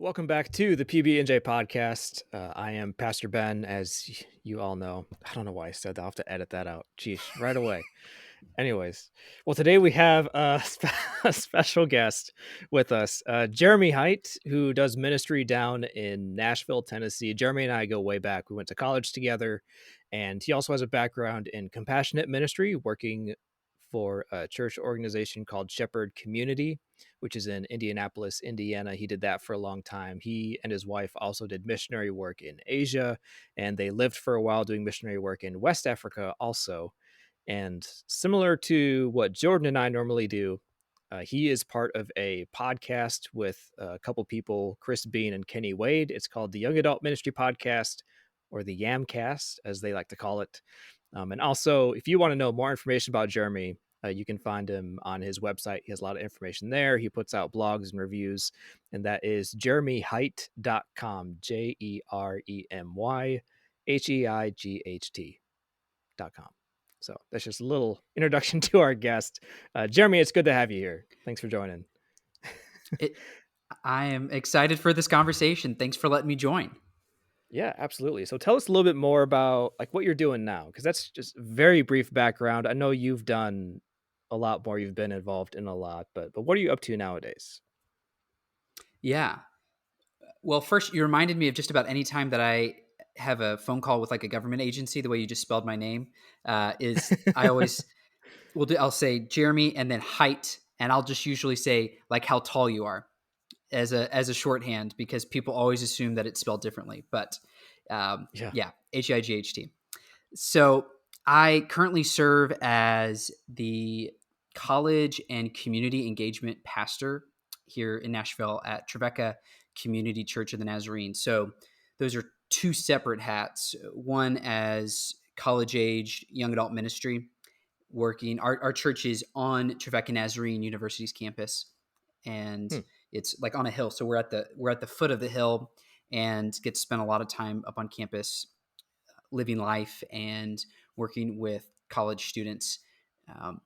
Welcome back to the PB&J podcast. I am Pastor Ben, as you all know. I don't know why I said that. I'll have to edit that out. Geez, right away. Anyways, well, today we have a special guest with us, Jeremy Height, who does ministry down in Nashville, Tennessee. Jeremy and I go way back. We went to college together, and he also has a background in compassionate ministry, working for a church organization called Shepherd Community, which is in Indianapolis, Indiana. He did that for a long time. He and his wife also did missionary work in Asia, and they lived for a while doing missionary work in West Africa also. And similar to what Jordan and I normally do, he is part of a podcast with a couple people, Chris Bean and Kenny Wade. It's called the Young Adult Ministry Podcast, or the Yamcast, as they like to call it. And also, if you want to know more information about Jeremy, you can find him on his website. He has a lot of information there. He puts out blogs and reviews, and that is jeremyheight.com, JeremyHeight.com. So that's just a little introduction to our guest. Jeremy, it's good to have you here. Thanks for joining. I am excited for this conversation. Thanks for letting me join. Yeah, absolutely. So tell us a little bit more about like what you're doing now, because that's just very brief background. I know you've done a lot more. You've been involved in a lot, but what are you up to nowadays? Yeah. Well, first, you reminded me of just about any time that I have a phone call with like a government agency. The way you just spelled my name is I always I'll say Jeremy and then height, and I'll just usually say like how tall you are as a shorthand because people always assume that it's spelled differently. But Yeah. yeah, Height. So I currently serve as the college and community engagement pastor here in Nashville at Trevecca Community Church of the Nazarene. So those are two separate hats. One as college age young adult ministry, working. Our church is on Trevecca Nazarene University's campus, and Hmm. it's like on a hill. So we're at the foot of the hill, and get to spend a lot of time up on campus living life and working with college students um,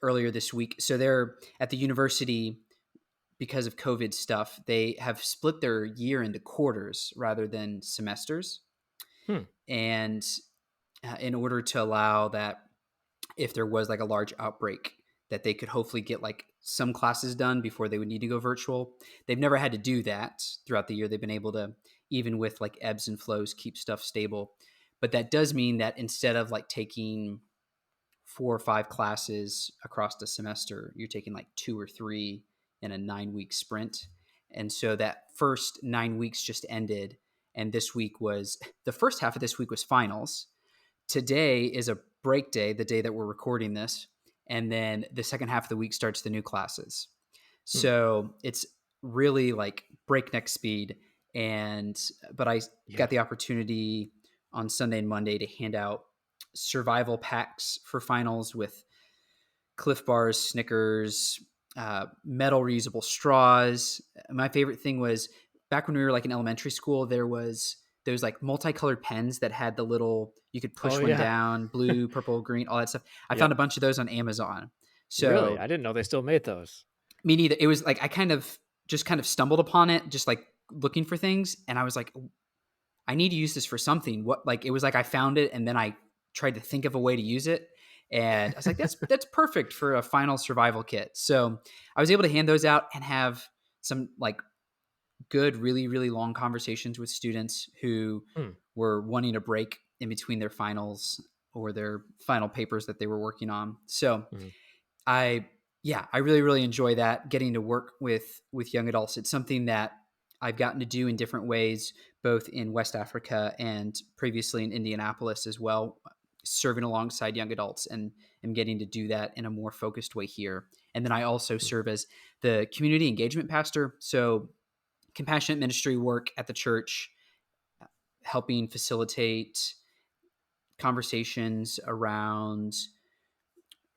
earlier this week. So they're at the university because of COVID stuff. They have split their year into quarters rather than semesters. Hmm. And in order to allow that, if there was like a large outbreak, that they could hopefully get like some classes done before they would need to go virtual. They've never had to do that throughout the year. They've been able to, even with like ebbs and flows, keep stuff stable. But that does mean that instead of like taking 4 or 5 classes across the semester, you're taking like 2 or 3 in a 9-week sprint. And so that first 9 weeks just ended. And this week was the first half of this week was finals. Today is a break day, the day that we're recording this. And then the second half of the week starts the new classes. Hmm. So it's really like breakneck speed. But I Yeah. got the opportunity on Sunday and Monday to hand out survival packs for finals with Cliff Bars, Snickers, metal reusable straws. My favorite thing was back when we were like in elementary school, there was those like multicolored pens that had the little, you could Oh push one yeah. down, blue, purple, green, all that stuff. I Yep. found a bunch of those on Amazon. Really? So I didn't know they still made those. me neither. It was like I kind of stumbled upon it, just like looking for things, and I was like, I need to use this for something. What, like, it was like I found it and then I tried to think of a way to use it. And I was like, that's perfect for a final survival kit. So I was able to hand those out and have some like good, really, really long conversations with students who Hmm. were wanting a break in between their finals or their final papers that they were working on. So Hmm. I yeah, I really, really enjoy that, getting to work with young adults. It's something that I've gotten to do in different ways, both in West Africa and previously in Indianapolis as well, serving alongside young adults, and am getting to do that in a more focused way here. And then I also Hmm. serve as the community engagement pastor. So compassionate ministry work at the church, helping facilitate conversations around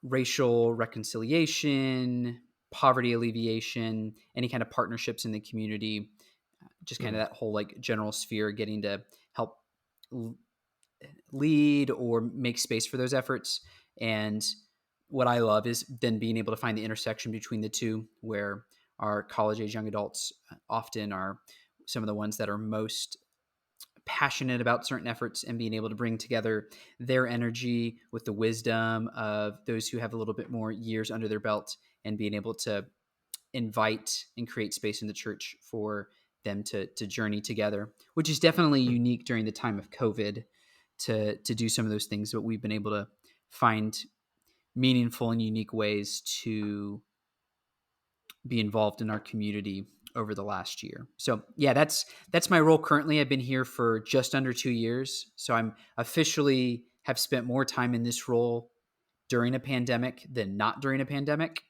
racial reconciliation, poverty alleviation, any kind of partnerships in the community, just kind Hmm. of that whole like general sphere, getting to help lead or make space for those efforts. And what I love is then being able to find the intersection between the two, where our college age young adults often are some of the ones that are most passionate about certain efforts, and being able to bring together their energy with the wisdom of those who have a little bit more years under their belt, and being able to invite and create space in the church for them to journey together, which is definitely Hmm. unique during the time of COVID to do some of those things. But we've been able to find meaningful and unique ways to be involved in our community over the last year. So yeah, that's my role currently. I've been here for just under 2 years. So I'm officially have spent more time in this role during a pandemic than not during a pandemic,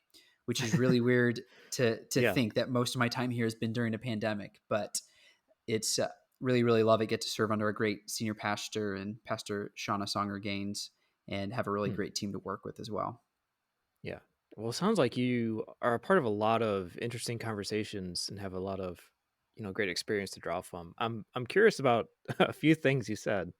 which is really weird to Yeah. think that most of my time here has been during a pandemic. But it's really, really love it. Get to serve under a great senior pastor and Pastor Shauna Songer Gaines, and have a really Hmm. great team to work with as well. Yeah. Well, it sounds like you are a part of a lot of interesting conversations and have a lot of, great experience to draw from. I'm curious about a few things you said.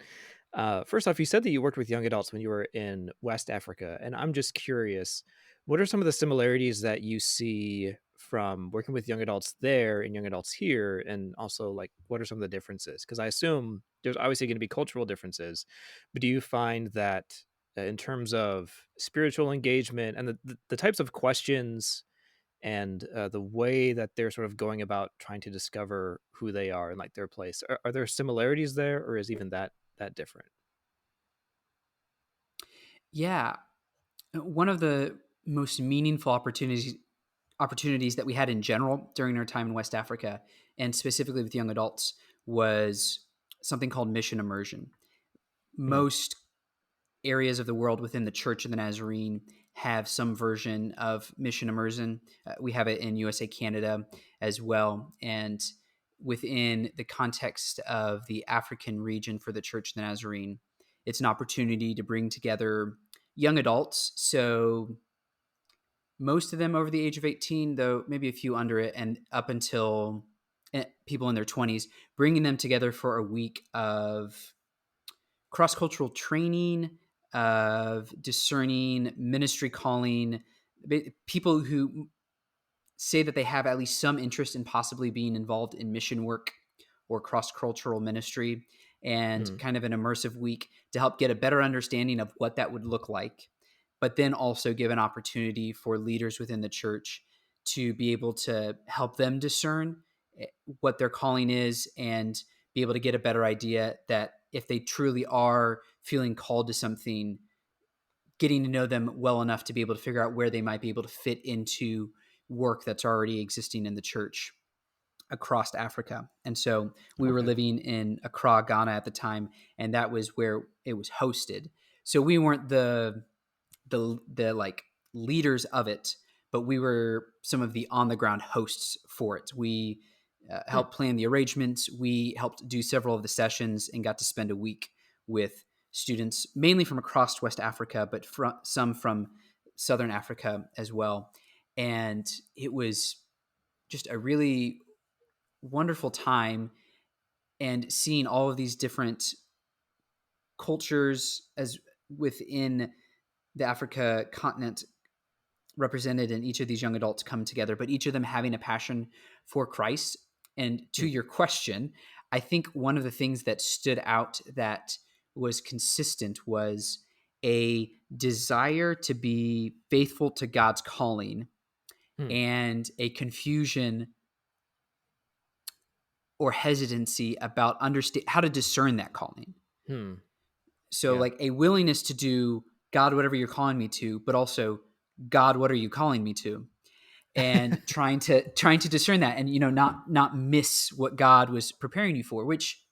First off, you said that you worked with young adults when you were in West Africa, and I'm just curious, what are some of the similarities that you see from working with young adults there and young adults here, and also like what are some of the differences? Because I assume there's obviously going to be cultural differences, but do you find that in terms of spiritual engagement and the types of questions and the way that they're sort of going about trying to discover who they are and like their place, are there similarities there, or is even that different? Yeah, one of the most meaningful opportunities that we had in general during our time in West Africa, and specifically with young adults, was something called mission immersion. Hmm. Most areas of the world within the Church of the Nazarene have some version of mission immersion. We have it in USA, Canada as well. And within the context of the African region for the Church of the Nazarene, it's an opportunity to bring together young adults. So most of them over the age of 18, though maybe a few under it, and up until people in their 20s, bringing them together for a week of cross cultural training, of discerning ministry calling, people who say that they have at least some interest in possibly being involved in mission work or cross cultural ministry, and Hmm. kind of an immersive week to help get a better understanding of what that would look like. But then also give an opportunity for leaders within the church to be able to help them discern what their calling is, and be able to get a better idea that if they truly are feeling called to something, getting to know them well enough to be able to figure out where they might be able to fit into work that's already existing in the church across Africa. And so we were Okay. living in Accra, Ghana at the time, and that was where it was hosted. So we weren't the like leaders of it, but we were some of the on the ground hosts for it. We Hmm. helped plan the arrangements. We helped do several of the sessions, and got to spend a week with students, mainly from across West Africa, but some from Southern Africa as well. And it was just a really wonderful time, and seeing all of these different cultures as within the Africa continent represented in each of these young adults come together, but each of them having a passion for Christ. And to Hmm. your question, I think one of the things that stood out that was consistent was a desire to be faithful to God's calling, Hmm. and a confusion or hesitancy about understand how to discern that calling. Hmm. So Yeah. like a willingness to do God whatever you're calling me to, but also God what are you calling me to? And trying to discern that, and not miss what God was preparing you for, which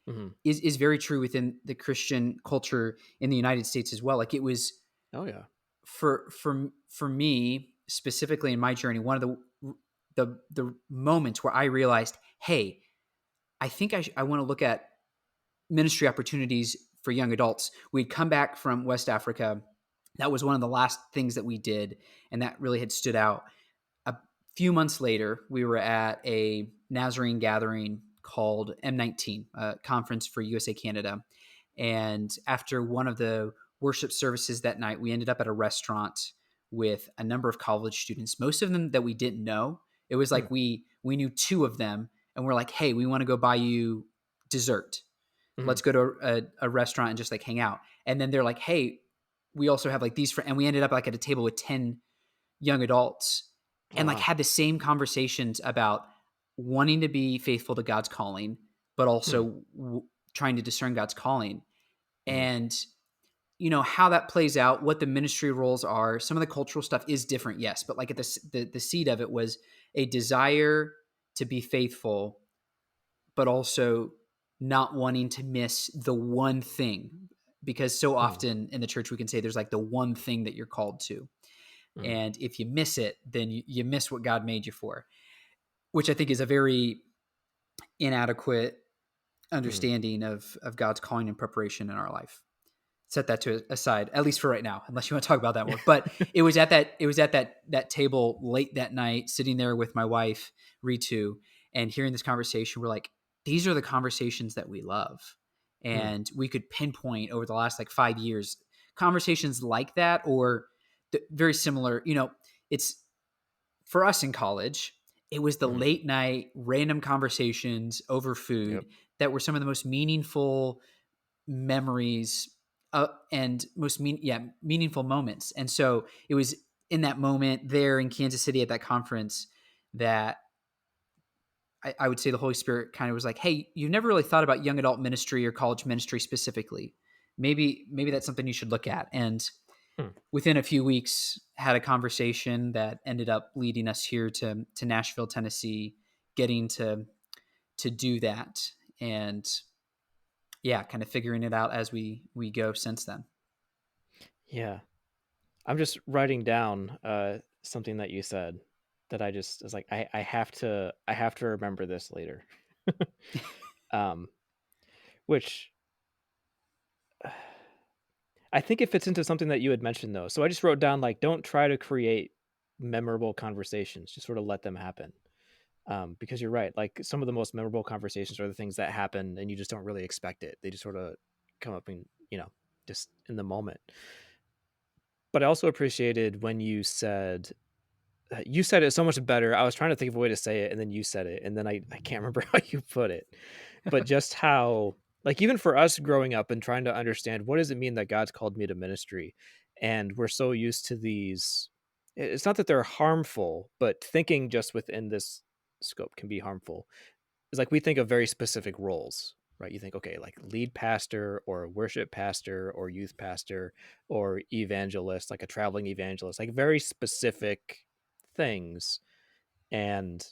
Hmm. is very true within the Christian culture in the United States as well. Like it was Oh yeah. for me specifically in my journey, one of the moments where I realized, hey, I think I want to look at ministry opportunities for young adults. We'd come back from West Africa. That was one of the last things that we did, and that really had stood out. A few months later, we were at a Nazarene gathering called M19, a conference for USA Canada. And after one of the worship services that night, we ended up at a restaurant with a number of college students, most of them that we didn't know. It was Hmm. like we knew two of them, and we're like, hey, we want to go buy you dessert. Mhm. Let's go to a restaurant and just like hang out. And then they're like, hey, we also have like these friends. And we ended up like at a table with 10 young adults Oh, and like wow. had the same conversations about wanting to be faithful to God's calling, but Hmm. also trying to discern God's calling. Mhm. And how that plays out, what the ministry roles are. Some of the cultural stuff is different, yes, but like at the seed of it was a desire to be faithful, but also not wanting to miss the one thing, because so Mhm. often in the church we can say there's like the one thing that you're called to, Mhm. and if you miss it, then you miss what God made you for, which I think is a very inadequate Mhm. understanding of God's calling and preparation in our life. Set that to aside, at least for right now, unless you want to talk about that more. But it was at that table late that night, sitting there with my wife Ritu, and hearing this conversation. We're like, these are the conversations that we love, Mhm. and we could pinpoint over the last like 5 years conversations like that, or very similar. It's for us in college. It was the Mhm. late night random conversations over Yep. food that were some of the most meaningful memories, and most meaningful moments. And so it was in that moment there in Kansas City at that conference that I would say the Holy Spirit kind of was like, hey, you've never really thought about young adult ministry or college ministry specifically. Maybe that's something you should look at. And Hmm. within a few weeks had a conversation that ended up leading us here to Nashville, Tennessee, getting to do that. And yeah, kind of figuring it out as we go since then. Yeah. I'm just writing down something that you said that I just was like I have to remember this later. um which I think it fits into something that you had mentioned though. So I just wrote down like don't try to create memorable conversations, just sort of let them happen. Because you're right, like some of the most memorable conversations are the things that happen and you just don't really expect it. They just sort of come up in, just in the moment. But I also appreciated when you said it so much better. I was trying to think of a way to say it, and then you said it, and then I can't remember how you put it. But just how, like, even for us growing up and trying to understand what does it mean that God's called me to ministry, and we're so used to these. It's not that they're harmful, but thinking just within this scope can be harmful. It's like we think of very specific roles, right? You think, okay, like lead pastor or worship pastor or youth pastor or evangelist, like a traveling evangelist, like very specific things. And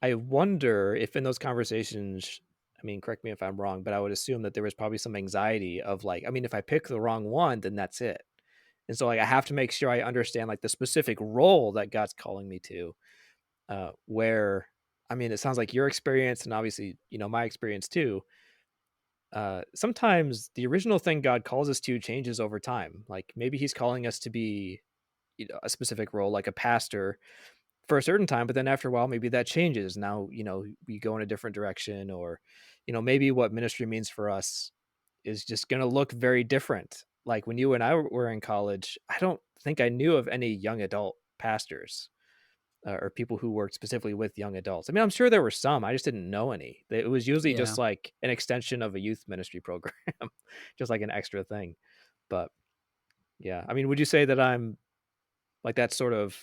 I wonder if in those conversations, I mean, correct me if I'm wrong, but I would assume that there was probably some anxiety of like, I mean, if I pick the wrong one, then that's it. And so like I have to make sure I understand like the specific role that God's calling me to, where I mean, it sounds like your experience and obviously, my experience too. Sometimes the original thing God calls us to changes over time. Like maybe he's calling us to be, a specific role, like a pastor for a certain time, but then after a while, maybe that changes. Now, we go in a different direction, or, maybe what ministry means for us is just going to look very different. Like when you and I were in college, I don't think I knew of any young adult pastors or people who worked specifically with young adults. I mean, I'm sure there were some. I just didn't know any. It was usually Yeah. just like an extension of a youth ministry program, just like an extra thing. But yeah, I mean, would you say that I'm like that sort of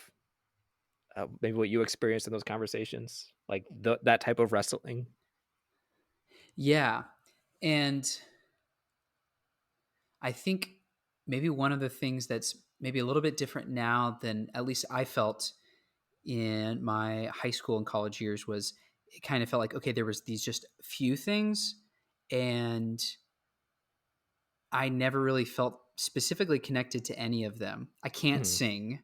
maybe what you experienced in those conversations, like that type of wrestling? Yeah. And I think maybe one of the things that's maybe a little bit different now than at least I felt in my high school and college years was it kind of felt like, okay, there was these just few things, and I never really felt specifically connected to any of them. I can't Mhm. sing.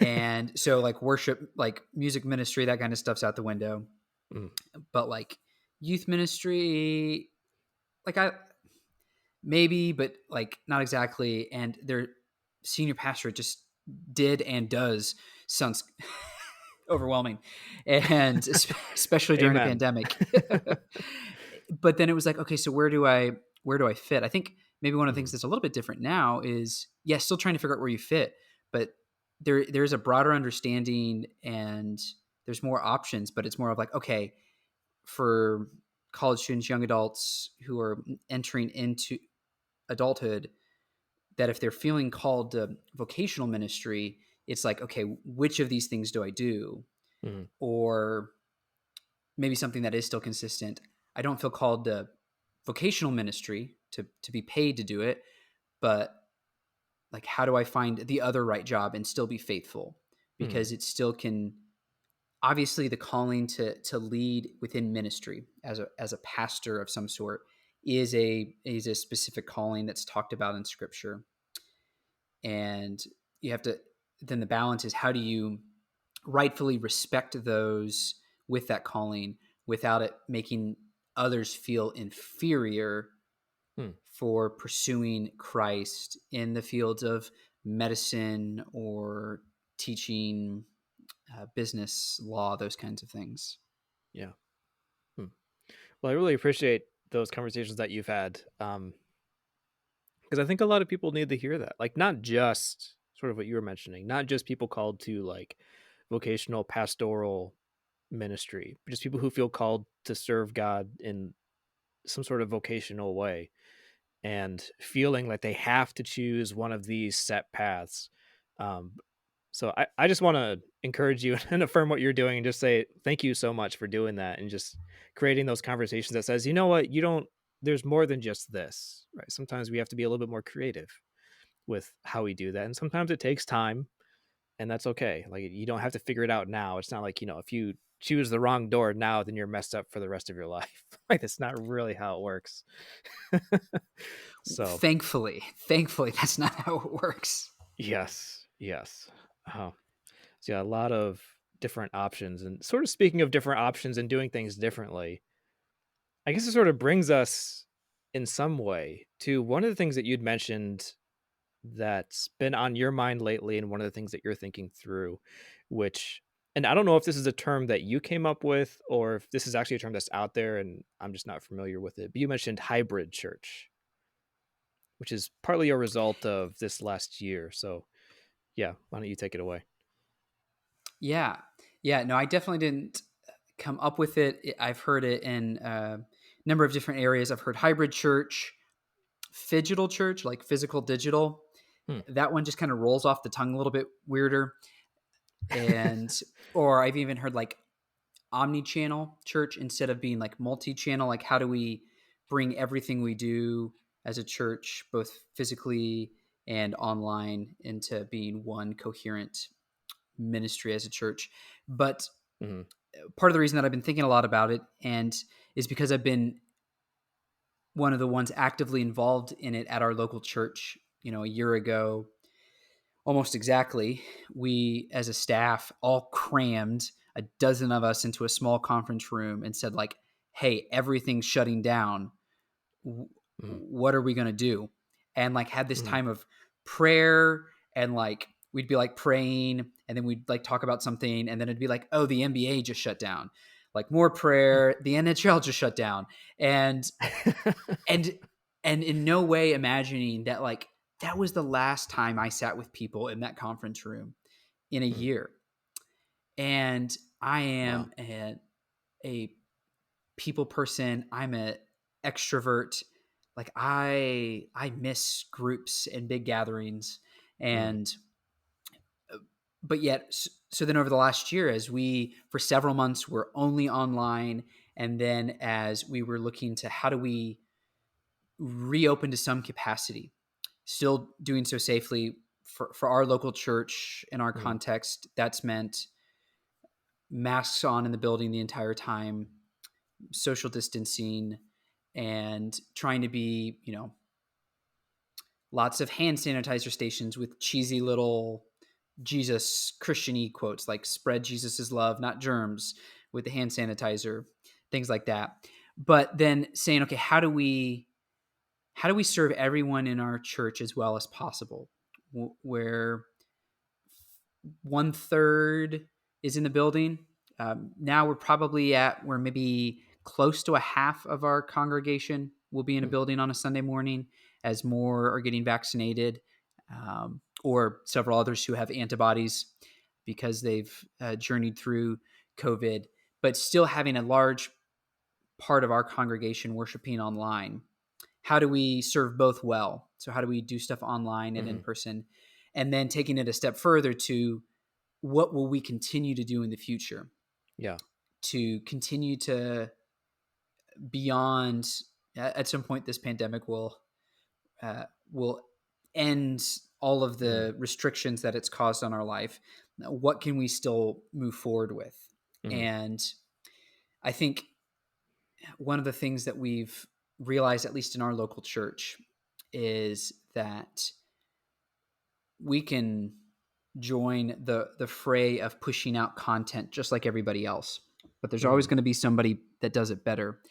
And so like worship, like music ministry, that kind of stuff's out the window. Mhm. But like youth ministry, like I maybe, but like not exactly. And their senior pastor just did and does sounds overwhelming, and especially during a Amen. pandemic. But then it was like, okay, so where do I fit? I think maybe one of the things Mhm. that's a little bit different now is, yeah, still trying to figure out where you fit, but there's a broader understanding and there's more options, but it's more of like, okay, for college students, young adults who are entering into adulthood, that if they're feeling called to vocational ministry, it's like, okay, which of these things do I do? Mhm. Or maybe something that is still consistent. I don't feel called to vocational ministry to be paid to do it, but like, how do I find the other right job and still be faithful? Mhm. Because it still can, obviously the calling to lead within ministry as a pastor of some sort is a specific calling that's talked about in scripture. And you have to, then the balance is, how do you rightfully respect those with that calling without it making others feel inferior Mm. for pursuing Christ in the fields of medicine or teaching, business, law, those kinds of things. Yeah. Hmm. Well, I really appreciate those conversations that you've had, because I think a lot of people need to hear that. Like, not just sort of what you were mentioning, not just people called to like vocational pastoral ministry, but just people who feel called to serve God in some sort of vocational way and feeling like they have to choose one of these set paths. Um, so I just want to encourage you and affirm what you're doing and just say thank you so much for doing that and just creating those conversations that says, you know what, you don't, there's more than just this, right? Sometimes we have to be a little bit more creative with how we do that. And sometimes it takes time, and that's okay. Like, you don't have to figure it out now. It's not like, if you choose the wrong door now, then you're messed up for the rest of your life. Like, that's not really how it works. So, Thankfully, that's not how it works. yes, yes. Oh, so yeah, a lot of different options. And sort of speaking of different options and doing things differently, I guess it sort of brings us in some way to one of the things that you'd mentioned that's been on your mind lately, and one of the things that you're thinking through, which, and I don't know if this is a term that you came up with or if this is actually a term that's out there and I'm just not familiar with it, but you mentioned hybrid church, which is partly a result of this last year. So yeah, why don't you take it away? Yeah. Yeah. No, I definitely didn't come up with it. I've heard it in a number of different areas. I've heard hybrid church, phygital church, like physical, digital. Hmm. That one just kind of rolls off the tongue a little bit weirder. And, or I've even heard like omni-channel church instead of being like multi-channel. Like, how do we bring everything we do as a church, both physically and online, into being one coherent ministry as a church? But Mhm. part of the reason that I've been thinking a lot about it and is because I've been one of the ones actively involved in it at our local church. A year ago, almost exactly, we as a staff all crammed a dozen of us into a small conference room and said, like, hey, everything's shutting down. Mhm. What are we going to do? And like had this Mhm. time of prayer, and like we'd be like praying, and then we'd like talk about something, and then it'd be like, oh, the NBA just shut down. Like, more prayer, the NHL just shut down. And and and in no way imagining that, like, that was the last time I sat with people in that conference room in a Mhm. year. And I Wow. am a people person. I'm a extrovert. Like, I miss groups and big gatherings. Mhm. And but yet, so then over the last year, as we for several months were only online, and then as we were looking to how do we reopen to some capacity, still doing so safely for our local church in our Mhm. context, that's meant masks on in the building the entire time, social distancing, and trying to be, lots of hand sanitizer stations with cheesy little Jesus Christian-y quotes like "spread Jesus's love, not germs," with the hand sanitizer, things like that. But then saying, okay, how do we serve everyone in our church as well as possible? Where one third is in the building. Now we're probably at where maybe close to a half of our congregation will be in a Mhm. building on a Sunday morning, as more are getting vaccinated, or several others who have antibodies because they've journeyed through COVID, but still having a large part of our congregation worshiping online, how do we serve both well? So how do we do stuff online and in Mhm. person? And then taking it a step further to what will we continue to do in the future Yeah. to continue to beyond at some point this pandemic uh, will end all of Mhm. the restrictions that it's caused on our life. What can we still move forward with? Mhm. And I think one of the things that we've realized, at least in our local church, is that we can join the fray of pushing out content just like everybody else. But there's always Mhm. going to be somebody that does it better.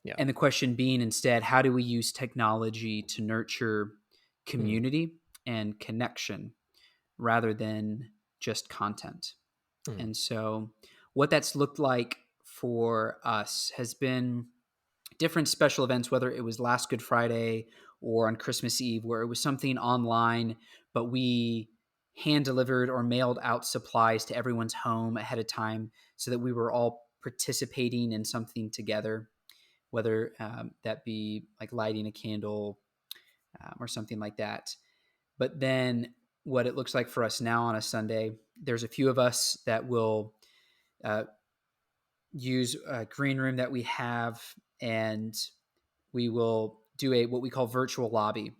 Yeah. And the question being instead, how do we use technology to nurture Mhm. community and connection rather than just content? Mhm. And so, what that's looked like for us has been different special events, whether it was last Good Friday or on Christmas Eve, where it was something online, but we hand delivered or mailed out supplies to everyone's home ahead of time so that we were all participating in something together, whether that be like lighting a candle or something like that. But then what it looks like for us now on a Sunday, there's a few of us that will uh, use a green room that we have, and we will do a what we call virtual lobby.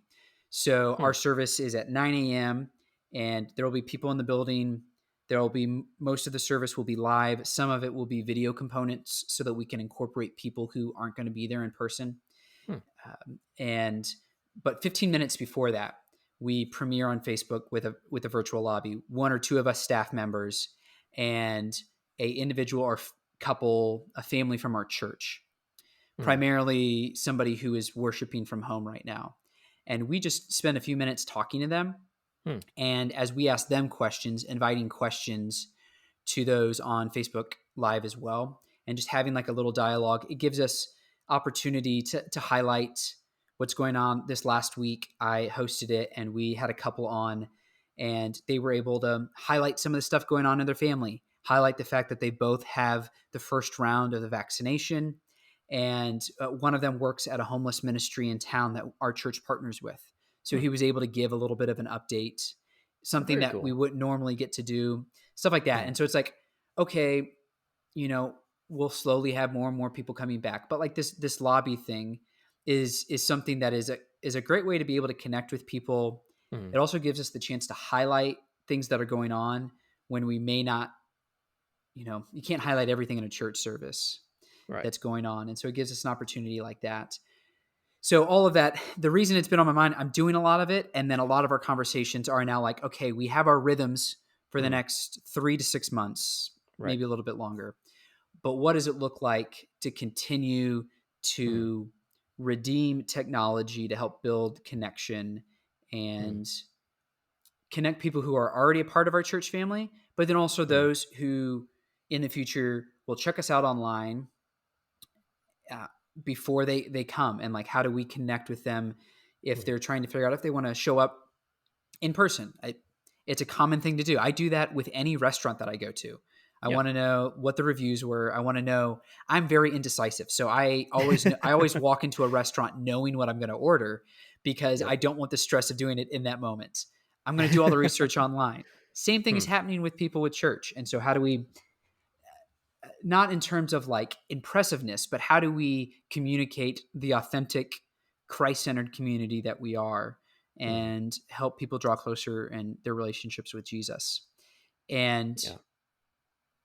So Hmm. our service is at 9 a.m. and there will be people in the building. There will be most of the service will be live. Some of it will be video components so that we can incorporate people who aren't going to be there in person. Hmm. And but 15 minutes before that, we premiere on Facebook with a virtual lobby. One or two of us staff members and a individual or couple, a family from our church, Mhm. primarily somebody who is worshiping from home right now. And we just spend a few minutes talking to them. Hmm. And as we ask them questions, inviting questions to those on Facebook Live as well, and just having like a little dialogue, it gives us opportunity to highlight what's going on. This last week, I hosted it and we had a couple on, and they were able to highlight some of the stuff going on in their family, highlight the fact that they both have the first round of the vaccination. And one of them works at a homeless ministry in town that our church partners with. So Hmm. he was able to give a little bit of an update, something Very that we cool. wouldn't normally get to do, stuff like that. Mhm. And so it's like, okay, you know, we'll slowly have more and more people coming back. But like this lobby thing is something that is a great way to be able to connect with people. Mhm. It also gives us the chance to highlight things that are going on when we may not, you can't highlight everything in a church service Right. that's going on. And so it gives us an opportunity like that. So all of that, the reason it's been on my mind, I'm doing a lot of it, and then a lot of our conversations are now like, okay, we have our rhythms for the Mhm. next 3 to 6 months, Right. maybe a little bit longer. But what does it look like to continue Mhm. to redeem technology to help build connection Mhm. and connect people who are already a part of our church family, but then also Mhm. those who in the future will check us out online uh, before they come, and like how do we connect with them if Mhm. they're trying to figure out if they want to show up in person. It's a common thing to do. I do that with any restaurant that I go to. I Yeah. want to know what the reviews were. I want to know. I'm very indecisive, so I always walk into a restaurant knowing what I'm going to order because Yep. I don't want the stress of doing it in that moment. I'm going to do all the research online. Same thing is Hmm. happening with people with church. And so how do we, not in terms of like impressiveness, but how do we communicate the authentic Christ-centered community that we are Mhm. and help people draw closer in their relationships with Jesus? And Yeah.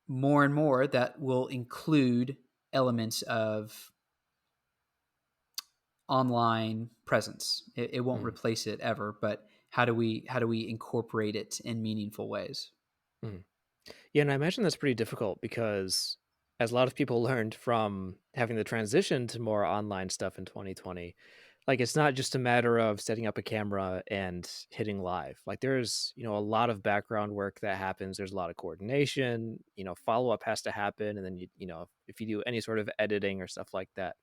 more and more that will include elements of online presence. It won't Mhm. replace it ever, but how do we incorporate it in meaningful ways? Mhm. Yeah, and I imagine that's pretty difficult because as a lot of people learned from having the transition to more online stuff in 2020, like it's not just a matter of setting up a camera and hitting live. Like there's, a lot of background work that happens. There's a lot of coordination, follow up has to happen. And then if you do any sort of editing or stuff like that,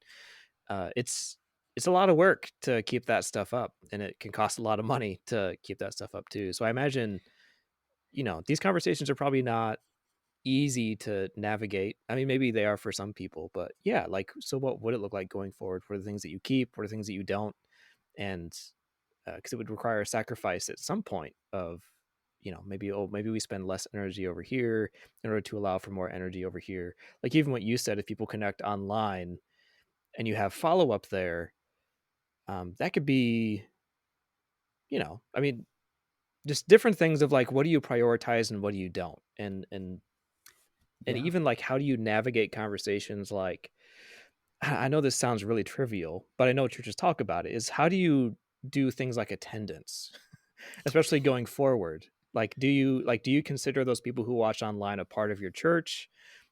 it's a lot of work to keep that stuff up. And it can cost a lot of money to keep that stuff up too. So I imagine, these conversations are probably not easy to navigate. I mean, maybe they are for some people, but yeah, like, so what would it look like going forward? What are the things that you keep? What are the things that you don't? And because it would require a sacrifice at some point of, maybe, oh, maybe we spend less energy over here in order to allow for more energy over here. Like even what you said, if people connect online and you have follow up there, that could be, I mean, just different things of like, what do you prioritize and what do you don't? And Yeah. even like, how do you navigate conversations like, I know this sounds really trivial, but I know churches talk about it, is how do you do things like attendance, especially going forward? Like, do you consider those people who watch online a part of your church?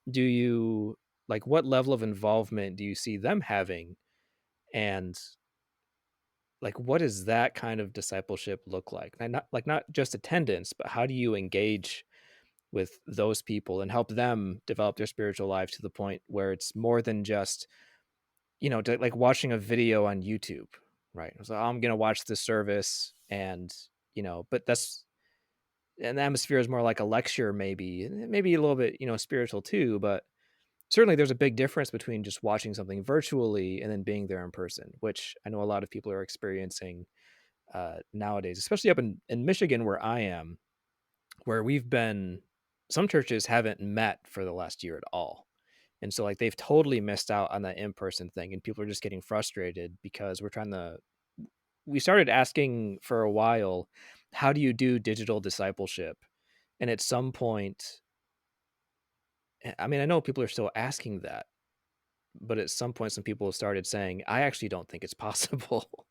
Do you like what level of involvement do you see them having? And like what does that kind of discipleship look like? And not just attendance, but how do you engage with those people and help them develop their spiritual lives to the point where it's more than just like watching a video on YouTube, right? So I'm gonna watch this service, and but that's and the atmosphere is more like a lecture, maybe, and maybe a little bit spiritual too, but certainly there's a big difference between just watching something virtually and then being there in person, which I know a lot of people are experiencing nowadays, especially up in Michigan where I am, where some churches haven't met for the last year at all. And so like they've totally missed out on that in-person thing, and people are just getting frustrated because we started asking for a while, how do you do digital discipleship? And at some point, I mean, I know people are still asking that, but at some point some people started saying, I actually don't think it's possible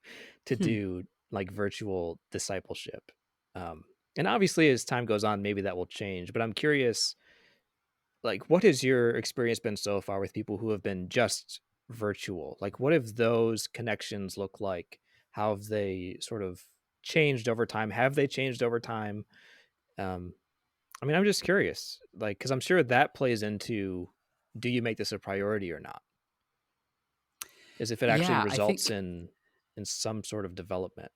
to Hmm. do like virtual discipleship. Um, and obviously as time goes on, maybe that will change, but I'm curious, like what has your experience been so far with people who have been just virtual? Like what have those connections look like? How have they sort of changed over time? Have they changed over time? um I mean, I'm just curious, like, because I'm sure that plays into, do you make this a priority or not, is if it actually Yeah, I results think in some sort of development.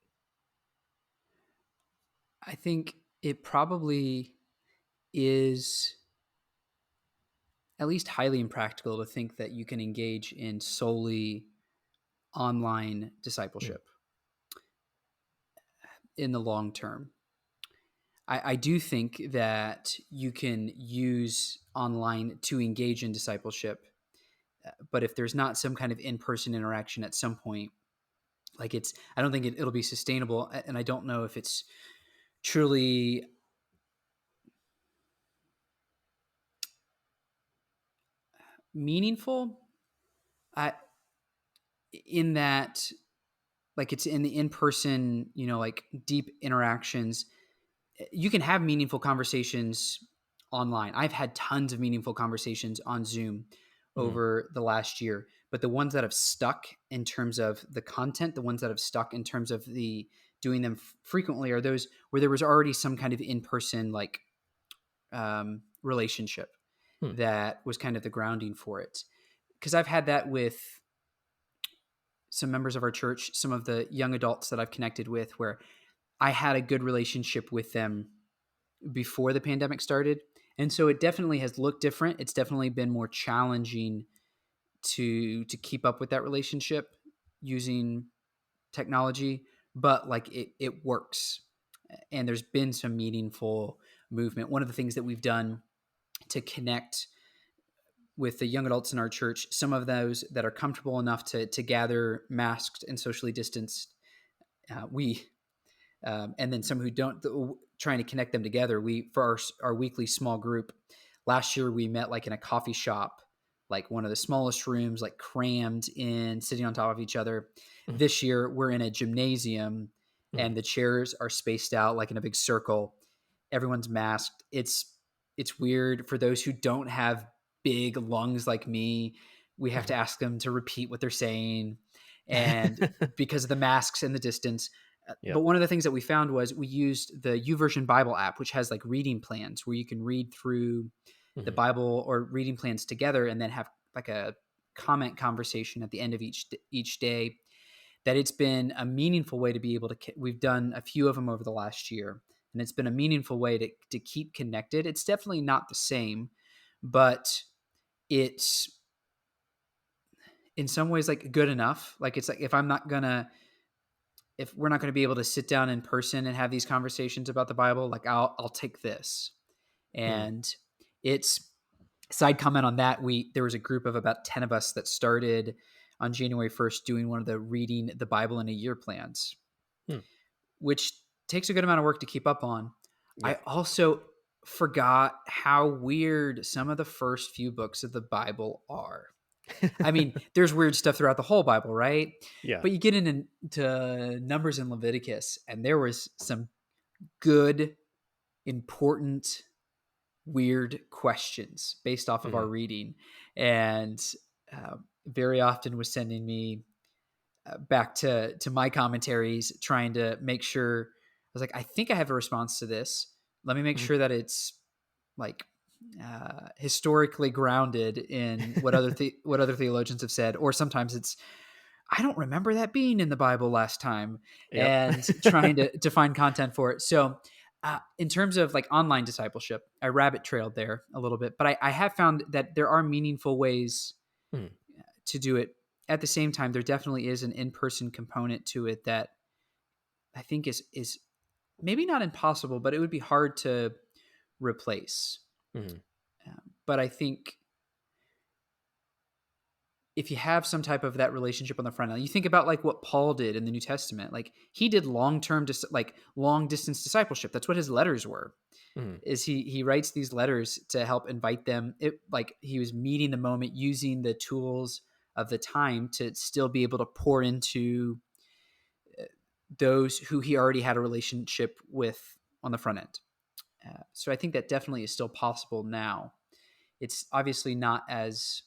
I think it probably is at least highly impractical to think that you can engage in solely online Hmm. discipleship in the long term. I do think that you can use online to engage in discipleship, but if there's not some kind of in-person interaction at some point, like I don't think it'll be sustainable, and I don't know if it's truly meaningful. I in that like it's in the in-person, like deep interactions. You can have meaningful conversations online. I've had tons of meaningful conversations on Zoom Hmm. over the last year, but the ones that have stuck in terms of the content, the ones that have stuck in terms of the doing them frequently are those where there was already some kind of in-person like relationship Hmm. that was kind of the grounding for it. Because I've had that with some members of our church, some of the young adults that I've connected with, where I had a good relationship with them before the pandemic started. And so it definitely has looked different. It's definitely been more challenging to keep up with that relationship using technology, but like it works. And there's been some meaningful movement. One of the things that we've done to connect with the young adults in our church, some of those that are comfortable enough to gather masked and socially distanced, we and then some who don't, trying to connect them together. We for our weekly small group last year we met like in a coffee shop, like one of the smallest rooms, like crammed in, sitting on top of each other. Hmm. This year we're in a gymnasium, Hmm. and the chairs are spaced out like in a big circle. Everyone's masked. It's weird for those who don't have big lungs like me. We have to ask them to repeat what they're saying, and because of the masks and the distance. Yep. But one of the things that we found was we used the YouVersion Bible app, which has like reading plans where you can read through the Hmm. Bible or reading plans together, and then have like a comment conversation at the end of each day. That it's been a meaningful way to be able to. We've done a few of them over the last year, and it's been a meaningful way to keep connected. It's definitely not the same, but it's in some ways like good enough. Like it's like if we're not gonna be able to sit down in person and have these conversations about the Bible, like I'll take this. Hmm. And it's side comment on that. There was a group of about 10 of us that started on January 1st doing one of the reading the Bible in a year plans, Hmm. which takes a good amount of work to keep up on. I Yeah. also forgot how weird some of the first few books of the Bible are. I mean, there's weird stuff throughout the whole Bible, right? Yeah. But you get into Numbers and Leviticus, and there was some good, important, weird questions based off of our Mhm. reading. And very often was sending me back to my commentaries, trying to make sure. I was like, I think I have a response to this. Let me make Mhm. sure that it's like historically grounded in what other theologians have said, or sometimes it's I don't remember that being in the Bible last time, Yep. and trying to find content for it. So, in terms of like online discipleship, I rabbit trailed there a little bit, but I have found that there are meaningful ways Mhm. to do it. At the same time, there definitely is an in person component to it that I think is maybe not impossible, but it would be hard to replace. Mhm. But I think if you have some type of that relationship on the front end, you think about like what Paul did in the New Testament. Like he did like long distance discipleship. That's what his letters were. Mhm. Is he writes these letters to help invite them. It like he was meeting the moment, using the tools of the time to still be able to pour into those who he already had a relationship with on the front end. So I think that definitely is still possible now. It's obviously not as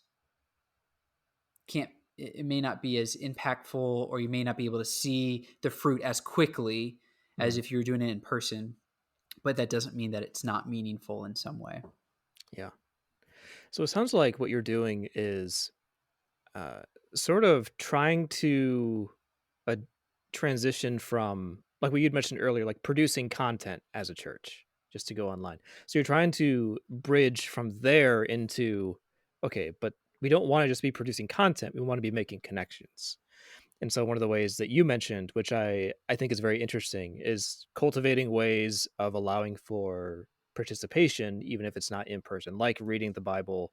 can't it may not be as impactful, or you may not be able to see the fruit as quickly as Mhm. if you were doing it in person, but that doesn't mean that it's not meaningful in some way. Yeah. So it sounds like what you're doing is uh, sort of trying to uh, transition from, like what you'd mentioned earlier, like producing content as a church just to go online. So you're trying to bridge from there into, okay, but we don't want to just be producing content. We want to be making connections. And so one of the ways that you mentioned, which I think is very interesting, is cultivating ways of allowing for participation, even if it's not in person, like reading the Bible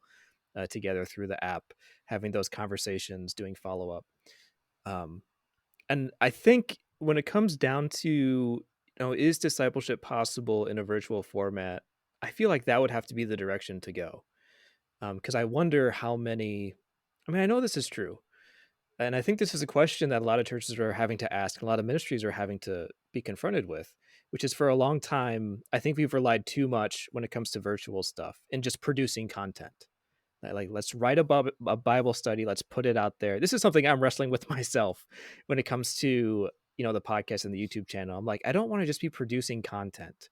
together through the app, having those conversations, doing follow up. Um, and I think when it comes down to, is discipleship possible in a virtual format? I feel like that would have to be the direction to go. Because I wonder how many, I mean, I know this is true. And I think this is a question that a lot of churches are having to ask, a lot of ministries are having to be confronted with, which is for a long time, I think we've relied too much when it comes to virtual stuff and just producing content. Like, let's write a Bible study, let's put it out there. This is something I'm wrestling with myself when it comes to, the podcast and the YouTube channel. I'm like, I don't want to just be producing content.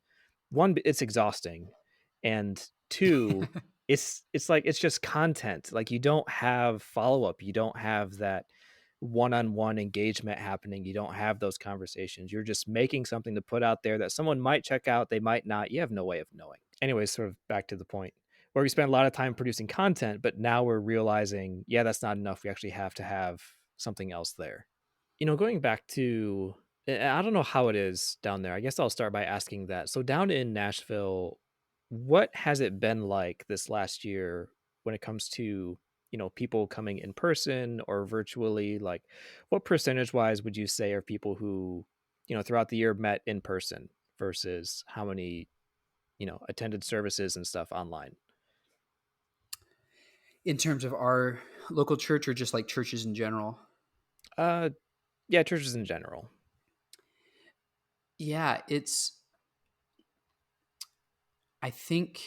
One, it's exhausting, and two, it's like it's just content. Like you don't have follow up, you don't have that one-on-one engagement happening, you don't have those conversations. You're just making something to put out there that someone might check out, they might not. You have no way of knowing. Anyways, sort of back to the point where we spend a lot of time producing content, but now we're realizing, yeah, that's not enough. We actually have to have something else there. Going back to, I don't know how it is down there. I guess I'll start by asking that. So down in Nashville, what has it been like this last year when it comes to, people coming in person or virtually? Like, what percentage wise would you say are people who, throughout the year met in person versus how many, attended services and stuff online? In terms of our local church, or just like churches in general? Uh, yeah, churches in general. Yeah, I think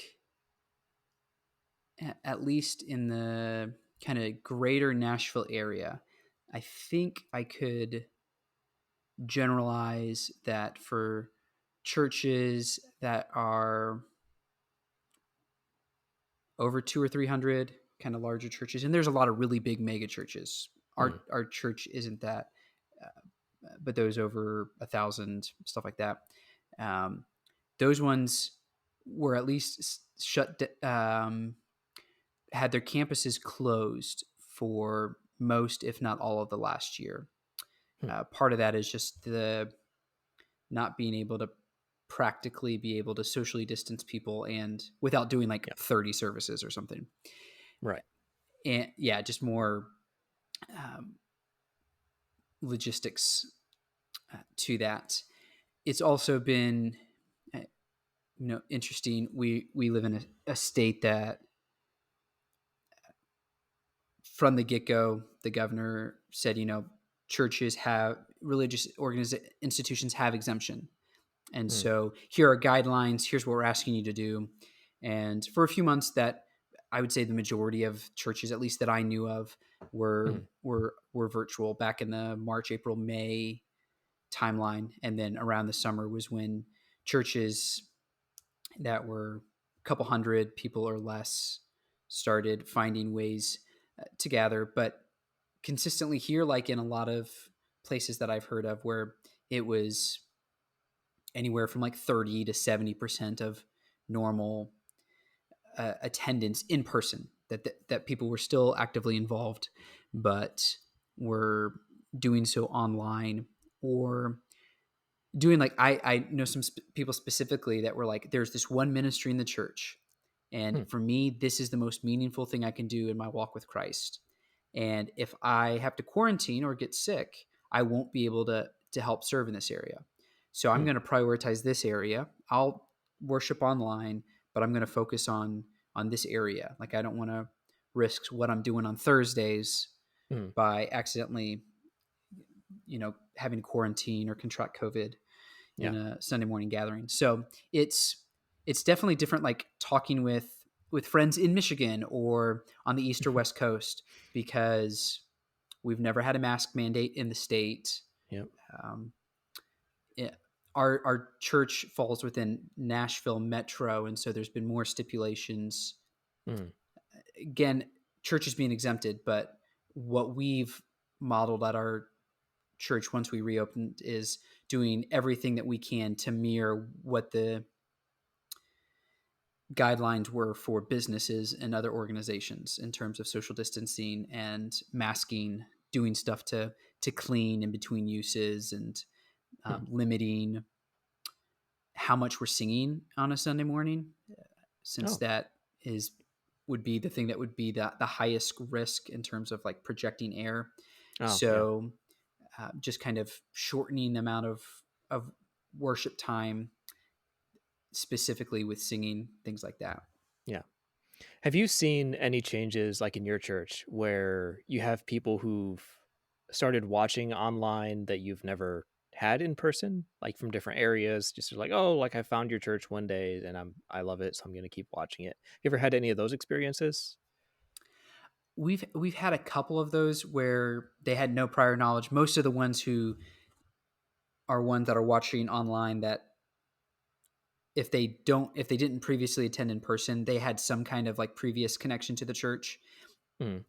at least in the kind of greater Nashville area, I think I could generalize that for churches that are over two or 300, kind of larger churches. And there's a lot of really big mega churches. Hmm. Our church isn't that, but those over 1,000, stuff like that. Um, those ones were at least shut. had their campuses closed for most, if not all, of the last year. Hmm. Part of that is just the not being able to practically be able to socially distance people and without doing like Yeah. 30 services or something. Right. And yeah, just more um, logistics to that. It's also been uh, interesting. We live in a state that from the get-go the governor said, churches have religious institutions have exemption. And Hmm. so here are guidelines. Here's what we're asking you to do. And for a few months, that I would say the majority of churches, at least that I knew of, were Hmm. were virtual back in the March, April, May timeline. And then around the summer was when churches that were a couple hundred people or less started finding ways to gather. But consistently here, like in a lot of places that I've heard of, where it was anywhere from like 30 to 70% of normal attendance in person, that people were still actively involved, but were doing so online, or doing like I know some people specifically that were like, there's this one ministry in the church, and Hmm. for me this is the most meaningful thing I can do in my walk with Christ, and if I have to quarantine or get sick, I won't be able to help serve in this area. So I'm Hmm. going to prioritize this area. I'll worship online, but I'm going to focus on this area. Like I don't want to risk what I'm doing on Thursdays Hmm. by accidentally having to quarantine or contract COVID in Yeah. a Sunday morning gathering. So it's definitely different, like talking with friends in Michigan or on the East or West Coast, because we've never had a mask mandate in the state. Yep. Um, it, our church falls within Nashville Metro, and so there's been more stipulations. Hmm. Again, churches being exempted, but what we've modeled at our church once we reopened is doing everything that we can to mirror what the guidelines were for businesses and other organizations in terms of social distancing and masking, doing stuff to clean in between uses, and Hmm. limiting how much we're singing on a Sunday morning, since Oh. that is would be the thing that would be the highest risk in terms of like projecting air. Oh. Yeah. So just kind of shortening the amount of worship time, specifically with singing, things like that. Yeah. Have you seen any changes like in your church where you have people who've started watching online that you've never had in person, like from different areas, just like, oh, like I found your church one day and I love it, so I'm gonna keep watching it. You ever had any of those experiences? We've had a couple of those where they had no prior knowledge. Most of the ones who are ones that are watching online, that if they didn't previously attend in person, they had some kind of like previous connection to the church, Mm.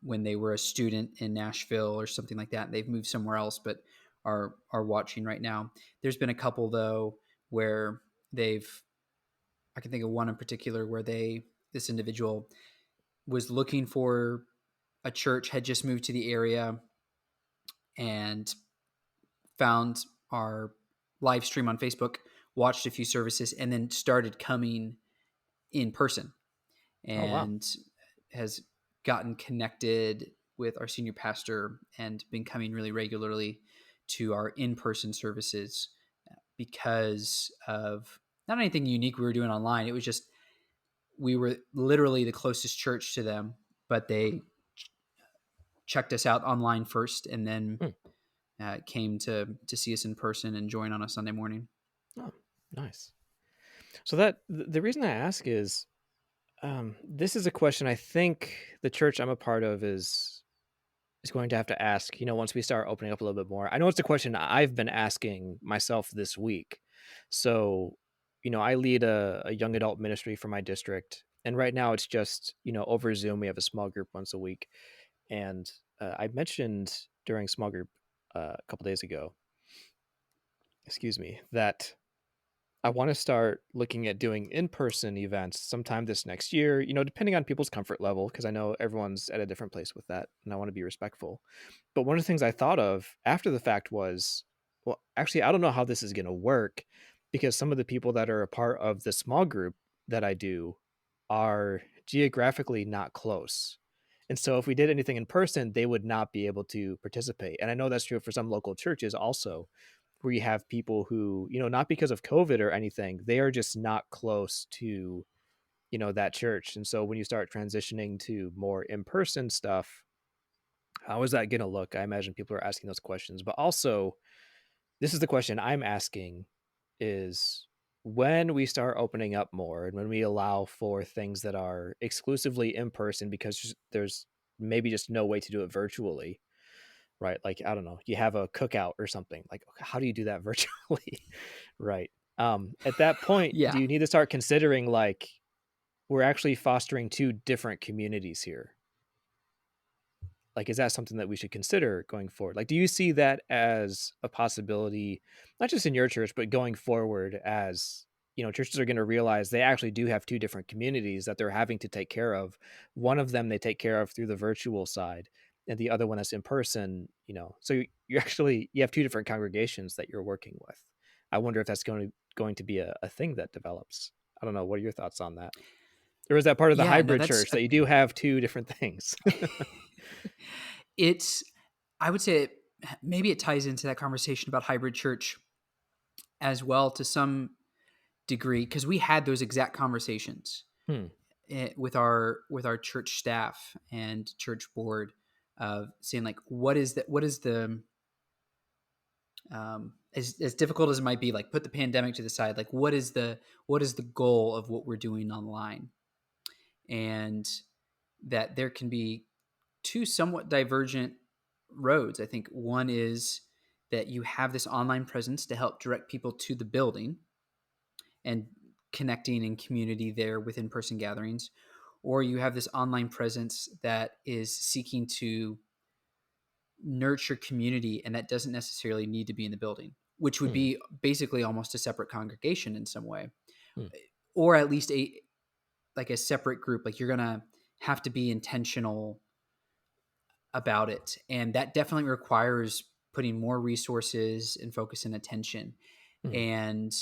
when they were a student in Nashville or something like that. They've moved somewhere else, but are watching right now. There's been a couple though where they've I can think of one in particular where this individual was looking for a church, had just moved to the area, and found our live stream on Facebook, watched a few services, and then started coming in person, Oh wow. and has gotten connected with our senior pastor and been coming really regularly to our in-person services because of not anything unique we were doing online. It was just we were literally the closest church to them, but they checked us out online first, and then Mm. came to see us in person and join on a Sunday morning. Oh, nice. So that the reason I ask is this is a question I think the church I'm a part of is going to have to ask, once we start opening up a little bit more. I know it's a question I've been asking myself this week. So, I lead a young adult ministry for my district. And right now it's just, over Zoom, we have a small group once a week. And I mentioned during small group a couple days ago, excuse me, that I want to start looking at doing in-person events sometime this next year, depending on people's comfort level, because I know everyone's at a different place with that, and I want to be respectful. But one of the things I thought of after the fact was, well, actually, I don't know how this is going to work because some of the people that are a part of the small group that I do are geographically not close. And so if we did anything in person, they would not be able to participate. And I know that's true for some local churches also, where you have people who, not because of COVID or anything, they are just not close to, that church. And so when you start transitioning to more in-person stuff, how is that going to look? I imagine people are asking those questions, but also this is the question I'm asking is when we start opening up more and when we allow for things that are exclusively in person because there's maybe just no way to do it virtually, right? Like, I don't know, you have a cookout or something. Like, how do you do that virtually? Right. At that point, Yeah. do you need to start considering like we're actually fostering two different communities here? Like, is that something that we should consider going forward? Like, do you see that as a possibility, not just in your church, but going forward as, churches are going to realize they actually do have two different communities that they're having to take care of. One of them they take care of through the virtual side, and the other one that's in person, So you have two different congregations that you're working with. I wonder if that's going to be a thing that develops. I don't know. What are your thoughts on that? Or is that part of the Yeah, no, hybrid that's church that you do have two different things? it's I would say maybe it ties into that conversation about hybrid church as well to some degree because we had those exact conversations Hmm. with our church staff and church board of saying like what is the as difficult as it might be, like put the pandemic to the side, like what is the goal of what we're doing online, and that there can be two somewhat divergent roads. I think one is that you have this online presence to help direct people to the building and connecting in community there with in-person gatherings, or you have this online presence that is seeking to nurture community and that doesn't necessarily need to be in the building, which would Hmm. be basically almost a separate congregation in some way, Hmm. or at least a separate group. Like you're gonna have to be intentional about it, and that definitely requires putting more resources and focus and attention. Hmm. And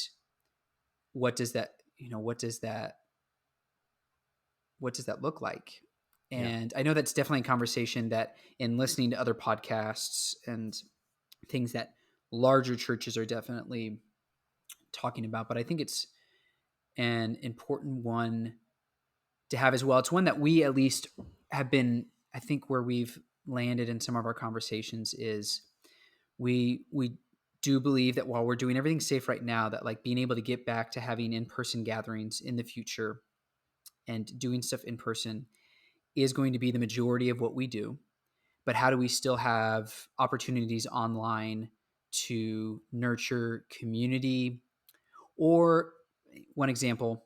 what does that what does that look like? Yeah. And I know that's definitely a conversation that, in listening to other podcasts and things that larger churches are definitely talking about, but I think it's an important one to have as well. It's one that we at least have been, I think, where we've landed in some of our conversations is we do believe that while we're doing everything safe right now, that like being able to get back to having in-person gatherings in the future and doing stuff in person is going to be the majority of what we do. But how do we still have opportunities online to nurture community? Or one example,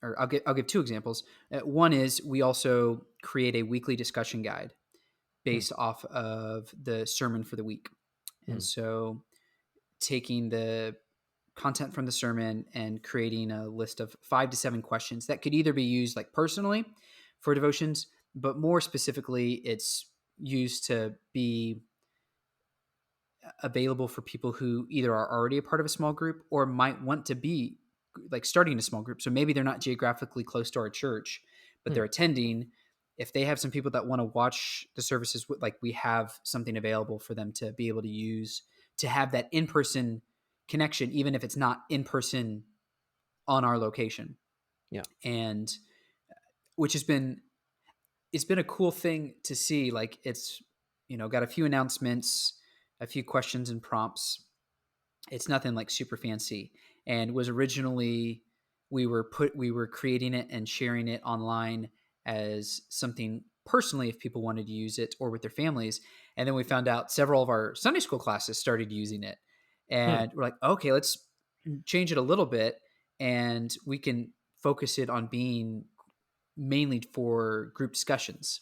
or I'll give two examples. One is we also create a weekly discussion guide Hmm. based off of the sermon for the week. And Hmm. so taking the content from the sermon and creating a list of 5 to 7 questions that could either be used like personally for devotions, but more specifically, it's used to be available for people who either are already a part of a small group or might want to be like starting a small group. So maybe they're not geographically close to our church, but Hmm. they're attending. If they have some people that want to watch the services, like we have something available for them to be able to use to have that in person connection, even if it's not in person on our location. Yeah. And which has been it's been a cool thing to see. Like it's got a few announcements, a few questions and prompts. It's nothing like super fancy, and was originally we were creating it and sharing it online as something personally if people wanted to use it or with their families. And then we found out several of our Sunday school classes started using it, Hmm. and we're like, okay, let's change it a little bit, and we can focus it on being mainly for group discussions.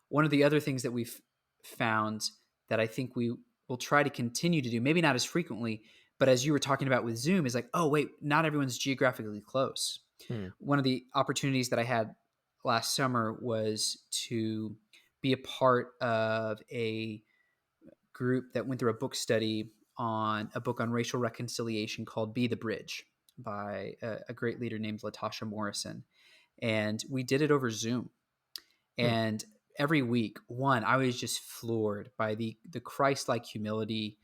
One of the other things that we've found that I think we will try to continue to do, maybe not as frequently, But as you were talking about with Zoom, is like, oh wait, not everyone's geographically close. Mm, One of the opportunities that I had last summer was to be a part of a group that went through a book study on a book on racial reconciliation called Be the Bridge by a great leader named Latasha Morrison. And we did it over Zoom. mm, And every week, one, I was just floored by the Christ-like humility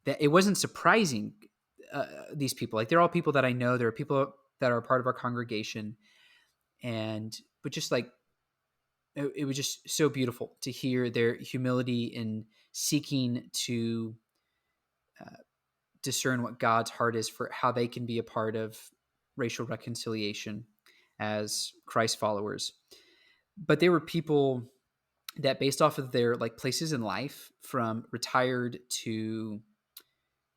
that it wasn't surprising. These people, like they're all people that I know. There are people that are a part of our congregation, and but just like it was just so beautiful to hear their humility in seeking to uh, discern what God's heart is for how they can be a part of racial reconciliation as Christ followers. But they were people that, based off of their like places in life, from retired to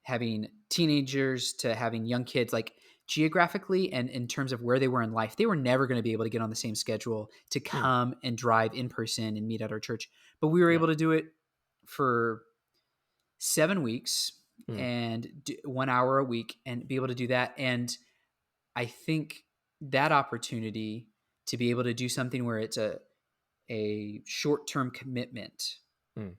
having teenagers to having young kids, like geographically and in terms of where they were in life, they were never going to be able to get on the same schedule to mm, come and drive in person and meet at our church. But we were yeah. able to do it for 7 weeks Mm, and do 1 hour a week and be able to do that. And I think that opportunity to be able to do something where it's a short term commitment, mm,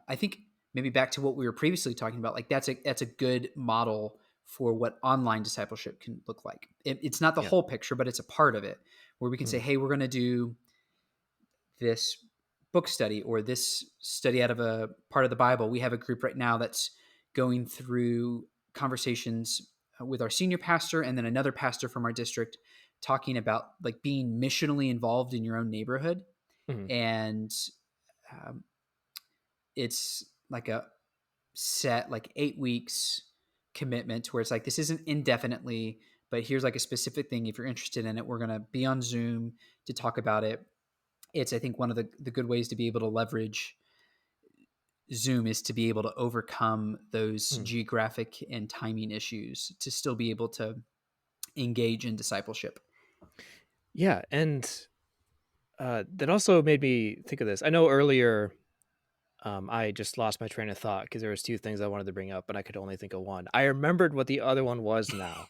I think maybe back to what we were previously talking about, like that's a good model for what online discipleship can look like. It's not the yeah. whole picture, but it's a part of it where we can say, Mm, hey, we're going to do this book study or this study out of a part of the Bible. We have a group right now that's going through conversations with our senior pastor and then another pastor from our district, talking about like being missionally involved in your own neighborhood. mm, And um, it's like a set like 8 weeks commitment where it's like this isn't indefinitely, but here's like a specific thing. If you're interested in it, we're going to be on Zoom to talk about it. It's, I think, one of the good ways to be able to leverage Zoom is to be able to overcome those mm. geographic and timing issues to still be able to engage in discipleship. Yeah, and that also made me think of this. I know earlier I just lost my train of thought because there was two things I wanted to bring up, but I could only think of one. I remembered what the other one was now.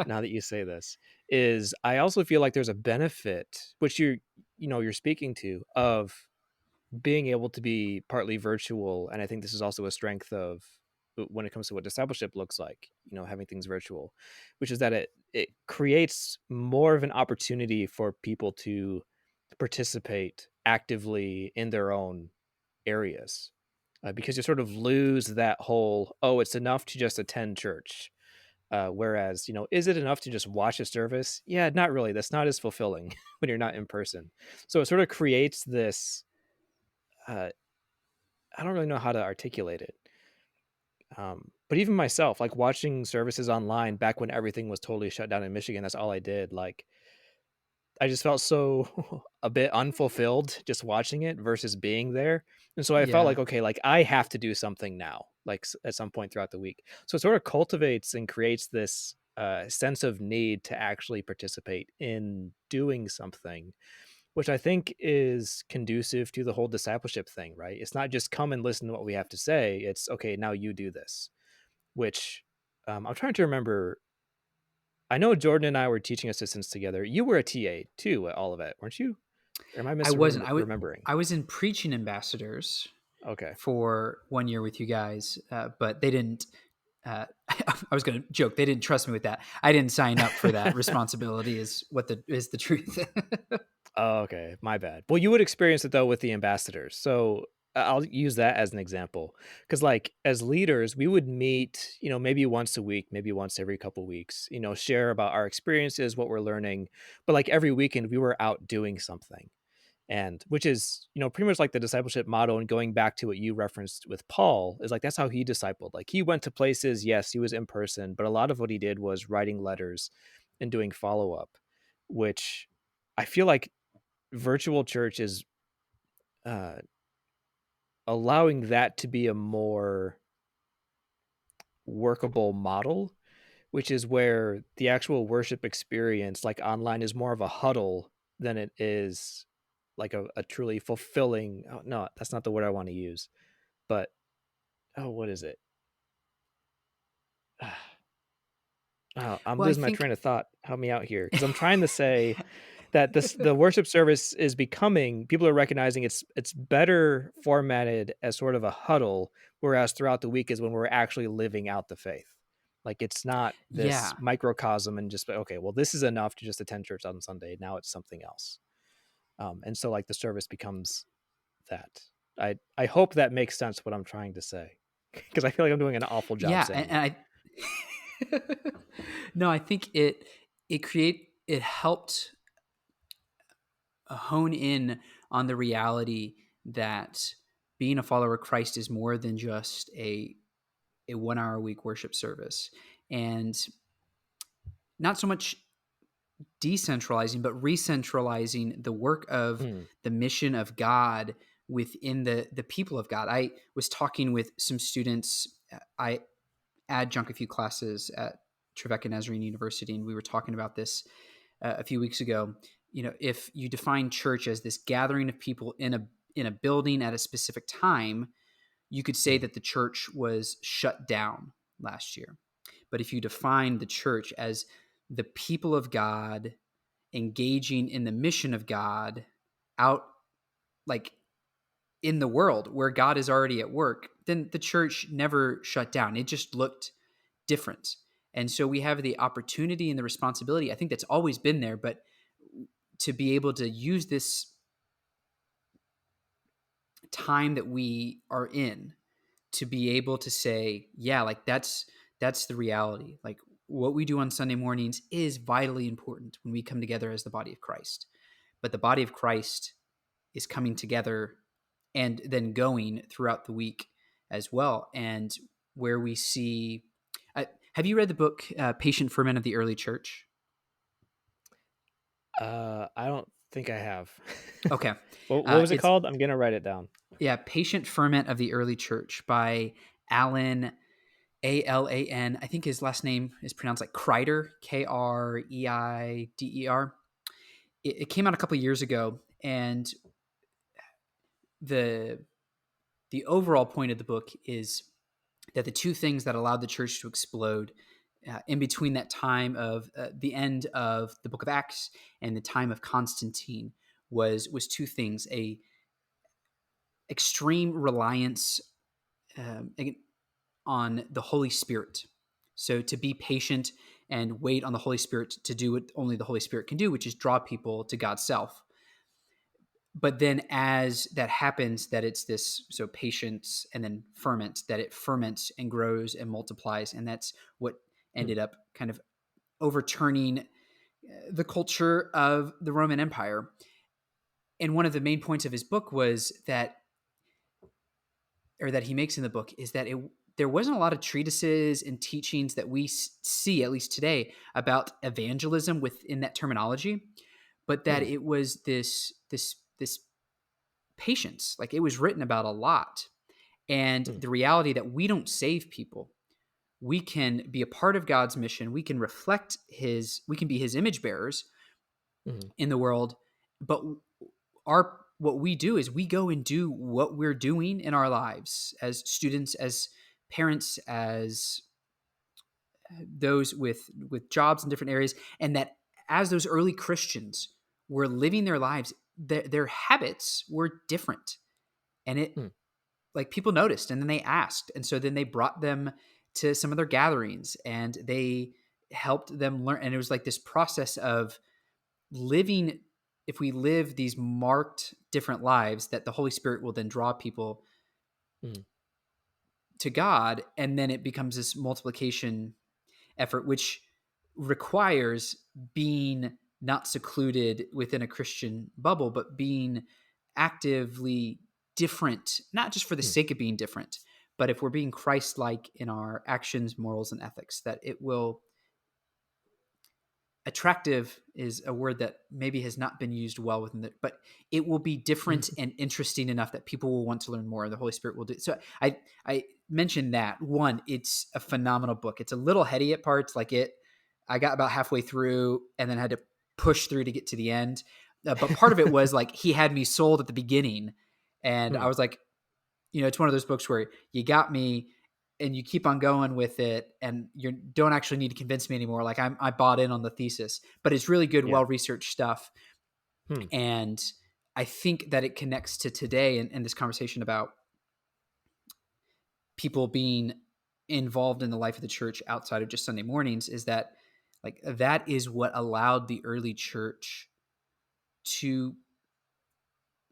Now that you say this, is I also feel like there's a benefit, which you're speaking to, of being able to be partly virtual, and I think this is also a strength of when it comes to what discipleship looks like, having things virtual, which is that it creates more of an opportunity for people to participate actively in their own areas, because you sort of lose that whole, oh, it's enough to just attend church. Whereas, is it enough to just watch a service? Yeah, not really. That's not as fulfilling when you're not in person. So it sort of creates this. Uh, I don't really know how to articulate it. But even myself, like watching services online back when everything was totally shut down in Michigan, that's all I did. Like, I just felt so a bit unfulfilled just watching it versus being there. And so I felt Yeah. like, okay, like I have to do something now, like at some point throughout the week. So it sort of cultivates and creates this sense of need to actually participate in doing something, which I think is conducive to the whole discipleship thing, right? It's not just come and listen to what we have to say. It's okay, now you do this, which I'm trying to remember. I know Jordan and I were teaching assistants together. You were a TA too at Olivet, weren't you? Or am I I wasn't. misremembering? I was in preaching ambassadors Okay. for 1 year with you guys, but they didn't. I was going to joke. They didn't trust me with that. I didn't sign up for that responsibility. Is the truth? Oh, okay. My bad. Well, you would experience it though with the ambassadors. So I'll use that as an example. Because, like, as leaders, we would meet, maybe once a week, maybe once every couple weeks, share about our experiences, what we're learning. But like every weekend, we were out doing something. And which is, pretty much like the discipleship motto, and going back to what you referenced with Paul, is like that's how he discipled. Like he went to places, yes, he was in person, but a lot of what he did was writing letters and doing follow-up, which I feel like virtual church is uh, allowing that to be a more workable model, which is where the actual worship experience, like online, is more of a huddle than it is like a truly fulfilling. Oh, no, that's not the word I want to use. But oh, what is it? Oh, I'm Well, I losing my think train of thought. Help me out here, because I'm trying to say that the worship service is becoming, people are recognizing it's better formatted as sort of a huddle, whereas throughout the week is when we're actually living out the faith. Like, it's not this yeah. microcosm and just, okay, well, this is enough to just attend church on Sunday. Now it's something else. And so like the service becomes that. I hope that makes sense what I'm trying to say, because I feel like I'm doing an awful job Yeah, saying it. and I no, I think it helped hone in on the reality that being a follower of Christ is more than just a 1 hour a week worship service, and not so much decentralizing but recentralizing the work of Mm, the mission of God within the people of God. I was talking with some students. I adjunct a few classes at Trevecca Nazarene University, and we were talking about this a few weeks ago. You know, if you define church as this gathering of people in a building at a specific time, you could say mm, that the church was shut down last year. But if you define the church as the people of God engaging in the mission of God out, like, in the world where God is already at work, then the church never shut down. It just looked different. And so we have the opportunity and the responsibility. I think that's always been there, but to be able to use this time that we are in to be able to say, yeah, like that's the reality. Like, what we do on Sunday mornings is vitally important when we come together as the body of Christ. But the body of Christ is coming together and then going throughout the week as well. And where we see, have you read the book Patient Ferment of the Early Church? I don't think I have. Okay. What was it It's, called? I'm gonna write it down. yeah, Patient Ferment of the Early Church by Alan, Alan. I think his last name is pronounced like Kreider, Kreider. It came out a couple of years ago, and the the overall point of the book is that the two things that allowed the church to explode in between that time of the end of the book of Acts and the time of Constantine was two things: a extreme reliance um, on the Holy Spirit. So to be patient and wait on the Holy Spirit to do what only the Holy Spirit can do, which is draw people to God's self. But then as that happens, that it's this, so patience and then ferment, that it ferments and grows and multiplies. And that's what Mm, ended up kind of overturning the culture of the Roman Empire. And one of the main points of his book was that, or that he makes in the book, is that there wasn't a lot of treatises and teachings that we see, at least today, about evangelism within that terminology, but that mm, it was this patience. Like, it was written about a lot, and mm, the reality that we don't save people. We can be a part of God's mission. We can reflect his. We can be his image bearers mm, in the world, but our what we do is we go and do what we're doing in our lives as students, as parents, as those with jobs in different areas, and that as those early Christians were living their lives, their habits were different, and it, mm, like, people noticed, and then they asked, and so then they brought them to some of their gatherings, and they helped them learn, and it was like this process of living. If we live these marked different lives, that the Holy Spirit will then draw people mm, to God, and then it becomes this multiplication effort, which requires being not secluded within a Christian bubble, but being actively different, not just for the mm, sake of being different, but if we're being Christ-like in our actions, morals, and ethics, that it will. Attractive is a word that maybe has not been used well within the, but it will be mm, different and interesting enough that people will want to learn more. The Holy Spirit will do so. I mentioned that one. It's a phenomenal book. It's a little heady at parts. Like, it, I got about halfway through and then had to push through to get to the end. But part of it was like he had me sold at the beginning, and I mm, was like, it's one of those books where you got me, and you keep on going with it, and you don't actually need to convince me anymore. Like I bought in on the thesis, but it's really good, Yeah. well researched stuff. Hmm. And I think that it connects to today and this conversation about people being involved in the life of the church outside of just Sunday mornings, is that like that is what allowed the early church to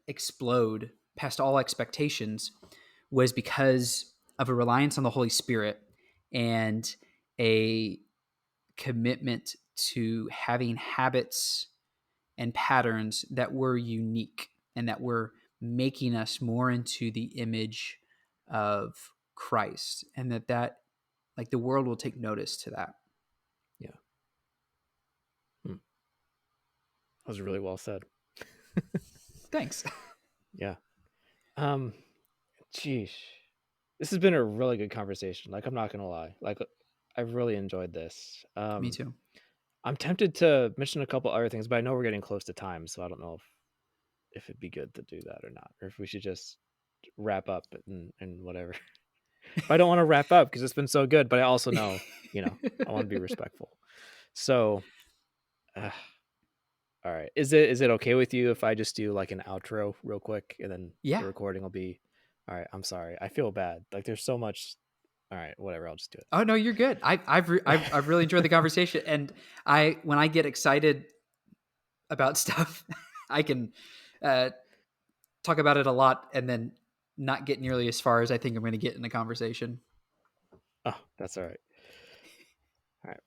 explode past all expectations, was because of a reliance on the Holy Spirit and a commitment to having habits and patterns that were unique and that were making us more into the image of Christ, and that like the world will take notice to that. Yeah. Hmm. That was really well said. Thanks. Yeah. Um, Geez, this has been a really good conversation. Like, I'm not gonna lie. Like, I've really enjoyed this. Me too. I'm tempted to mention a couple other things, but I know we're getting close to time, so I don't know if it'd be good to do that or not, or if we should just wrap up and whatever. But I don't want to wrap up because it's been so good. But I also know, I want to be respectful. So, uh, all right, is it okay with you if I just do like an outro real quick and then the Yeah. recording will be? All right, I'm sorry. I feel bad. Like there's so much. All right, whatever. I'll just do Oh no, you're good. I've really enjoyed the conversation, and when I get excited about stuff, I can uh, talk about it a lot, and then not get nearly as far as I think I'm going to get in the conversation. Oh, that's all right. All right.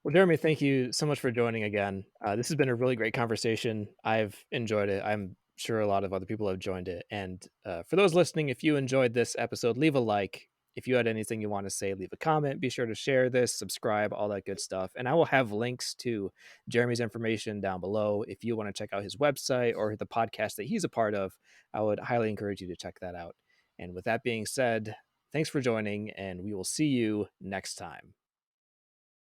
Well, Jeremy, thank you so much for joining again. This has been a really great conversation. I've enjoyed it. I'm sure a lot of other people have joined it. And for those listening, if you enjoyed this episode, leave a like. If you had anything you want to say, leave a comment. Be sure to share this, subscribe, all that good stuff. And I will have links to Jeremy's information down below. If you want to check out his website or the podcast that he's a part of, I would highly encourage you to check that out. And with that being said, thanks for joining, and we will see you next time.